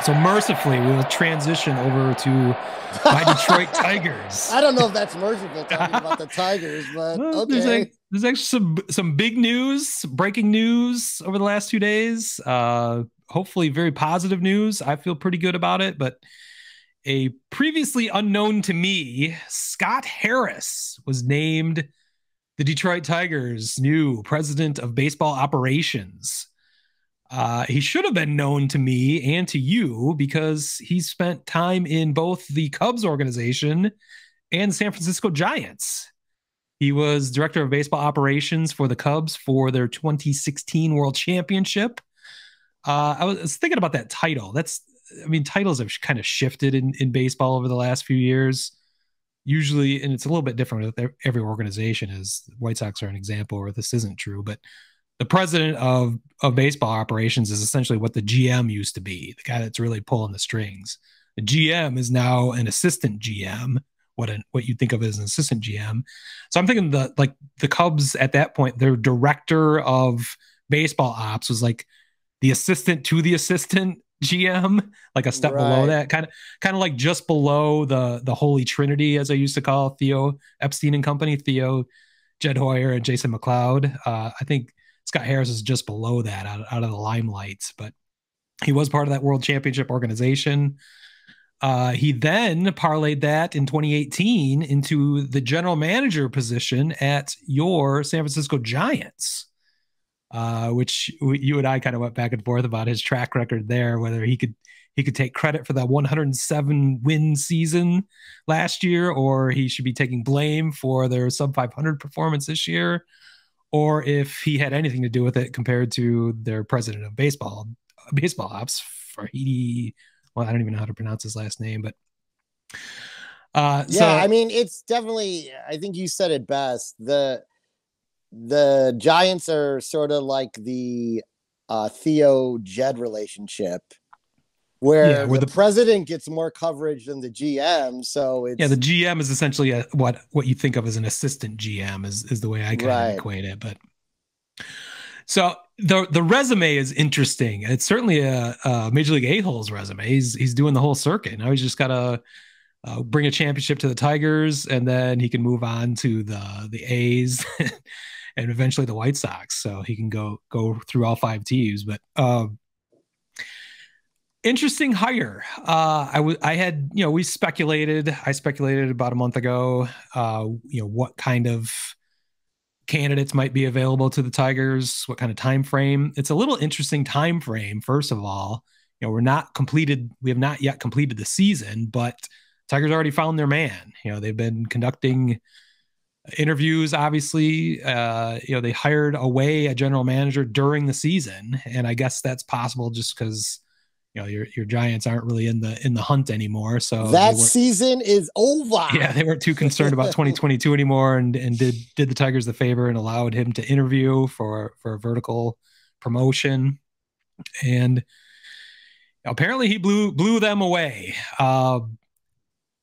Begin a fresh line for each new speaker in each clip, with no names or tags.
So mercifully, we will transition over to my Detroit Tigers.
I don't know if that's merciful talking about the Tigers, but
Well,
okay.
there's actually some big news, breaking news over the last 2 days. Hopefully, very positive news. I feel pretty good about it. But a previously unknown to me, Scott Harris was named the Detroit Tigers' new president of baseball operations. He should have been known to me and to you because he spent time in both the Cubs organization and the San Francisco Giants. He was director of baseball operations for the Cubs for their 2016 World Championship. I was thinking about that title. I mean, titles have kind of shifted in baseball over the last few years. Usually, and it's a little bit different with every organization, as the White Sox are an example where this isn't true, but the president of baseball operations is essentially what the GM used to be, the guy that's really pulling the strings. The GM is now an assistant GM, what you think of as an assistant GM. So I'm thinking the Cubs at that point, their director of baseball ops was like the assistant to the assistant GM, like a step below
Right.
that, kind of like just below the Holy Trinity, as I used to call Theo Epstein and Company, Theo, Jed Hoyer, and Jason McLeod. I think Scott Harris is just below that, out of the limelight, but he was part of that World Championship organization. He then parlayed that in 2018 into the general manager position at your San Francisco Giants, which you and I kind of went back and forth about his track record there, whether he could take credit for that 107 win season last year, or he should be taking blame for their sub 500 performance this year, or if he had anything to do with it compared to their president of baseball ops, Farhidi. Well, I don't even know how to pronounce his last name, but
Yeah, I
so
mean, it's definitely, I think you said it best. The Giants are sort of like the Theo Jed relationship
yeah,
where
where
the
the
president gets more coverage than the GM, so
yeah, the
it's
GM is essentially what you think of as an assistant GM is the way I kind of
right.
equate it. But so the resume is interesting. It's certainly a Major League A-holes resume. He's doing the whole circuit. Now he's just got to bring a championship to the Tigers, and then he can move on to the A's and eventually the White Sox. So he can go through all five teams. But interesting hire. I had we speculated. I speculated about a month ago. What kind of candidates might be available to the Tigers, what kind of time frame. It's a little interesting time frame. First of all, we have not yet completed the season, but Tigers already found their man. They've been conducting interviews, obviously. They hired away a general manager during the season, and I guess that's possible just because your Giants aren't really in the hunt anymore, so they
That
weren't.
season is over.
Yeah, they weren't too concerned about 2022 anymore, and did the Tigers the favor and allowed him to interview for a vertical promotion, and apparently he blew them away.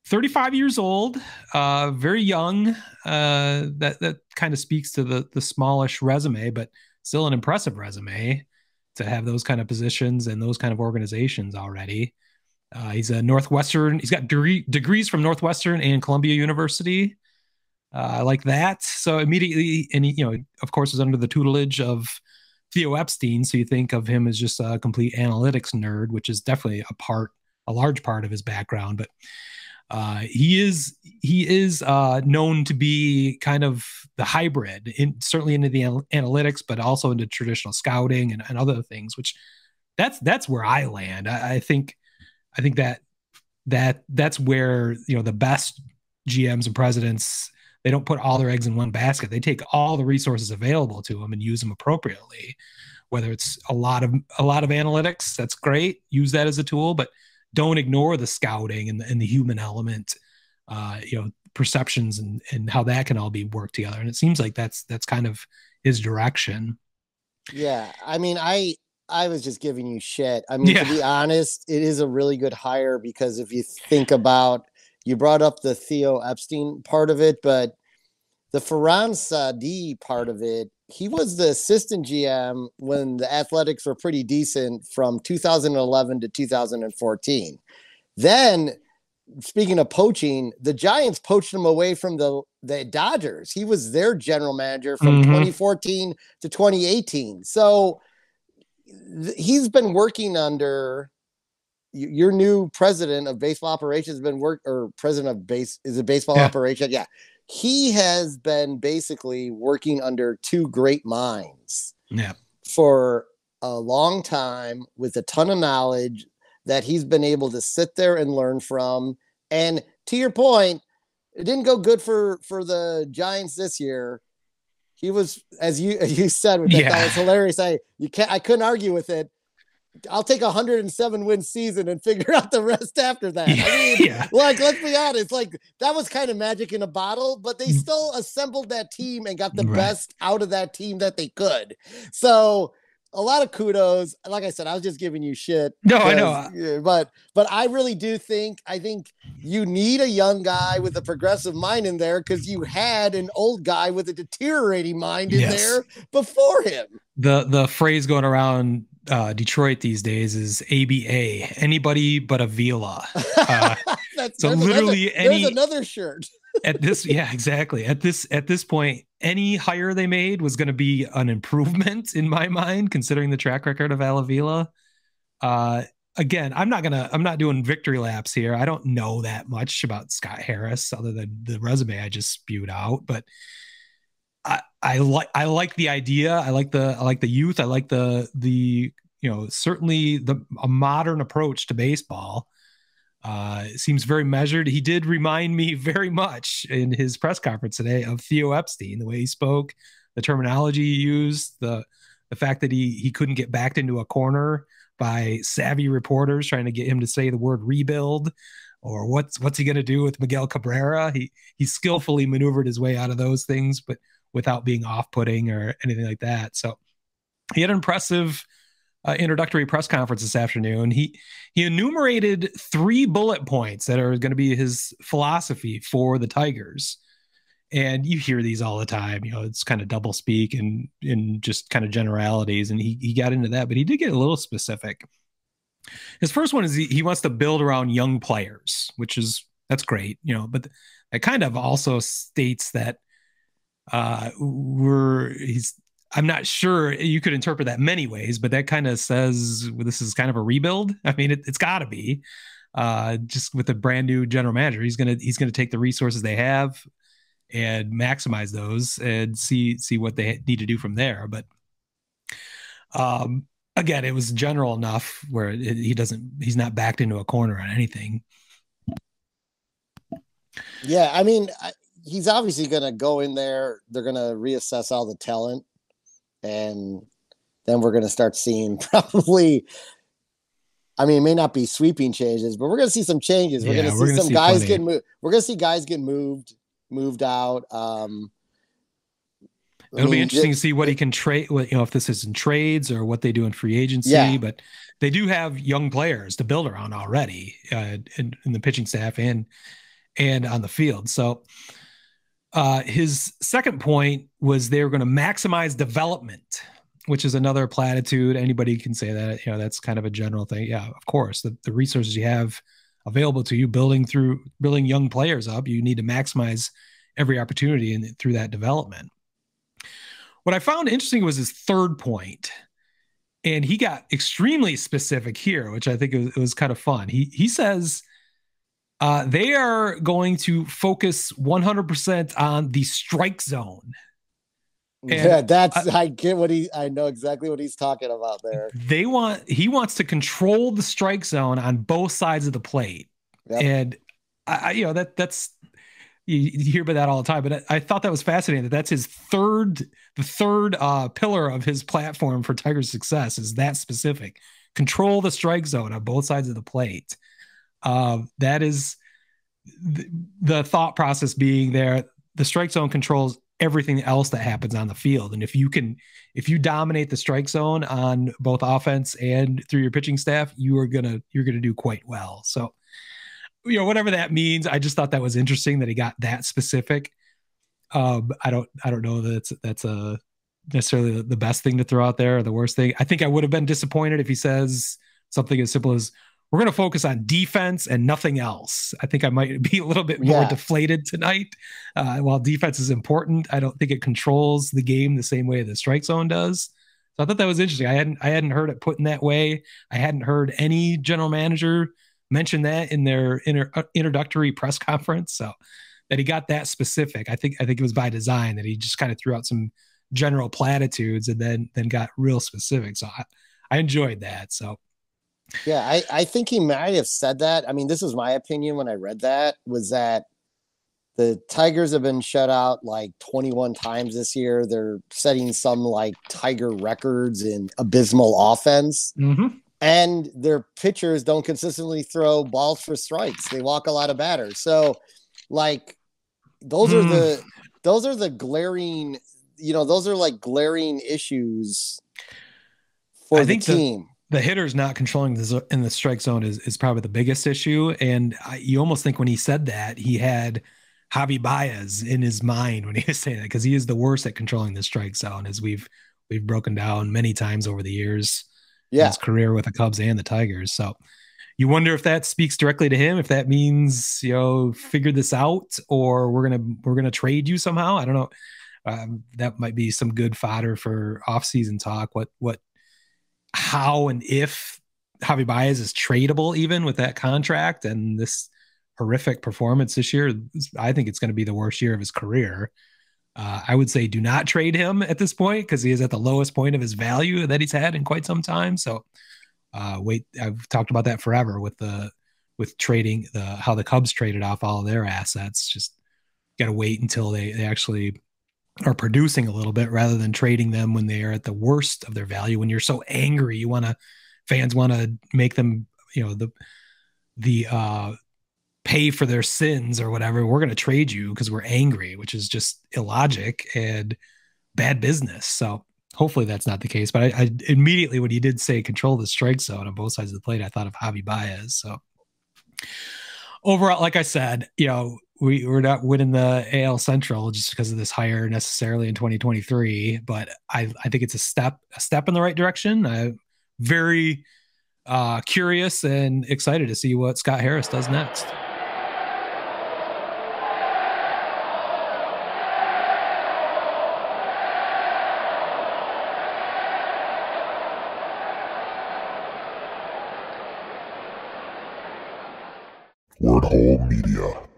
35 years old, very young. That kind of speaks to the smallish resume, but still an impressive resume to have those kind of positions and those kind of organizations already. He's a Northwestern. He's got degrees from Northwestern and Columbia University. I like that. So immediately, and he, of course, is under the tutelage of Theo Epstein. So you think of him as just a complete analytics nerd, which is definitely a large part of his background. But he is known to be kind of the hybrid, certainly into the analytics, but also into traditional scouting and other things. Which that's where I land. I think that's where the best GMs and presidents, they don't put all their eggs in one basket. They take all the resources available to them and use them appropriately. Whether it's a lot of analytics, that's great. Use that as a tool, but don't ignore the scouting and the human element, perceptions and how that can all be worked together. And it seems like that's kind of his direction.
Yeah, I mean, I was just giving you shit. I mean, to
Yeah,
be honest, it is a really good hire because if you think about, you brought up the Theo Epstein part of it, but the Farhan Sadi part of it he was the assistant GM when the Athletics were pretty decent from 2011 to 2014. Then, speaking of poaching, the Giants poached him away from the Dodgers. He was their general manager from 2014 to 2018. So he's been working under your new president of baseball operations, president of baseball operation. Yeah. He has been basically working under two great minds for a long time with a ton of knowledge that he's been able to sit there and learn from. And to your point, it didn't go good for the Giants this year. He was, as you said, with that was hilarious. I couldn't argue with it. I'll take 107 win season and figure out the rest after that. I mean, like, let's be honest, like that was kind of magic in a bottle, but they still assembled that team and got the best out of that team that they could. So a lot of kudos. Like I said, I was just giving you shit.
No, I know.
But I really do think you need a young guy with a progressive mind in there because you had an old guy with a deteriorating mind in there before him.
The phrase going around Detroit these days is ABA, anybody but Avila. So literally
there's another shirt.
At this, exactly. At this point, any hire they made was going to be an improvement in my mind, considering the track record of Avila. Again, I'm not doing victory laps here. I don't know that much about Scott Harris other than the resume I just spewed out, but I like the idea. I like the youth. I like the certainly a modern approach to baseball. It seems very measured. He did remind me very much in his press conference today of Theo Epstein, the way he spoke, the terminology he used, the fact that he couldn't get backed into a corner by savvy reporters trying to get him to say the word rebuild or what's he going to do with Miguel Cabrera. He skillfully maneuvered his way out of those things, but without being off-putting or anything like that. So he had an impressive introductory press conference this afternoon. He enumerated 3 bullet points that are going to be his philosophy for the Tigers. And you hear these all the time, it's kind of double speak and in just kind of generalities. And he got into that, but he did get a little specific. His first one is he wants to build around young players, that's great, but it kind of also states that I'm not sure, you could interpret that many ways, but that kind of says this is kind of a rebuild. I mean, it's got to be just with a brand new general manager. He's gonna take the resources they have and maximize those and see what they need to do from there. But again, it was general enough where he's not backed into a corner on anything.
Yeah, I mean, he's obviously going to go in there. They're going to reassess all the talent. And then we're going to start seeing probably, I mean, it may not be sweeping changes, but we're going to see some changes. We're going to see some guys get moved. We're going to see guys get moved out.
It'll be interesting to see what he can trade, if this is in trades or what they do in free agency, but they do have young players to build around already in the pitching staff and on the field. So his second point was they were going to maximize development, which is another platitude. Anybody can say that, that's kind of a general thing. Yeah, of course, the resources you have available to you, building young players up, you need to maximize every opportunity through that development. What I found interesting was his third point, and he got extremely specific here, which I think it was kind of fun. He says they are going to focus 100% on the strike zone.
And I know exactly what he's talking about there.
He wants to control the strike zone on both sides of the plate. Yep. And that's, you hear about that all the time, but I thought that was fascinating that's the third pillar of his platform for Tigers' success is that specific. Control the strike zone on both sides of the plate. That is the thought process being there. The strike zone controls everything else that happens on the field. And if you dominate the strike zone on both offense and through your pitching staff, you're going to do quite well. So, whatever that means, I just thought that was interesting that he got that specific. I don't know that necessarily the best thing to throw out there or the worst thing. I think I would have been disappointed if he says something as simple as, we're going to focus on defense and nothing else. I think I might be a little bit more deflated tonight. While defense is important, I don't think it controls the game the same way the strike zone does. So I thought that was interesting. I hadn't heard it put in that way. I hadn't heard any general manager mention that in their introductory press conference. So that he got that specific, I think it was by design, that he just kind of threw out some general platitudes and then got real specific. So I enjoyed that. So.
Yeah, I think he might have said that. I mean, this is my opinion when I read that, was that the Tigers have been shut out like 21 times this year. They're setting some like Tiger records in abysmal offense.
Mm-hmm.
And their pitchers don't consistently throw balls for strikes. They walk a lot of batters. So like those are the glaring, those are like glaring issues for the team.
The hitters not controlling in the strike zone is probably the biggest issue. And you almost think when he said that, he had Javi Baez in his mind when he was saying that, because he is the worst at controlling the strike zone, as we've broken down many times over the years in his career with the Cubs and the Tigers. So you wonder if that speaks directly to him, if that means, figure this out, or we're gonna trade you somehow. I don't know. That might be some good fodder for offseason talk. How and if Javi Baez is tradable, even with that contract and this horrific performance this year. I think it's going to be the worst year of his career. I would say do not trade him at this point, because he is at the lowest point of his value that he's had in quite some time. So wait, I've talked about that forever with trading, how the Cubs traded off all of their assets. Just got to wait until they actually are producing a little bit, rather than trading them when they are at the worst of their value. When you're so angry, fans want to make them, the pay for their sins or whatever. We're going to trade you because we're angry, which is just illogic and bad business. So hopefully that's not the case. But I immediately, when he did say control the strike zone on both sides of the plate, I thought of Javi Baez. So overall, like I said, we're not winning the AL Central just because of this hire necessarily in 2023, but I think it's a step in the right direction. I'm very curious and excited to see what Scott Harris does next.
Word Hole Media.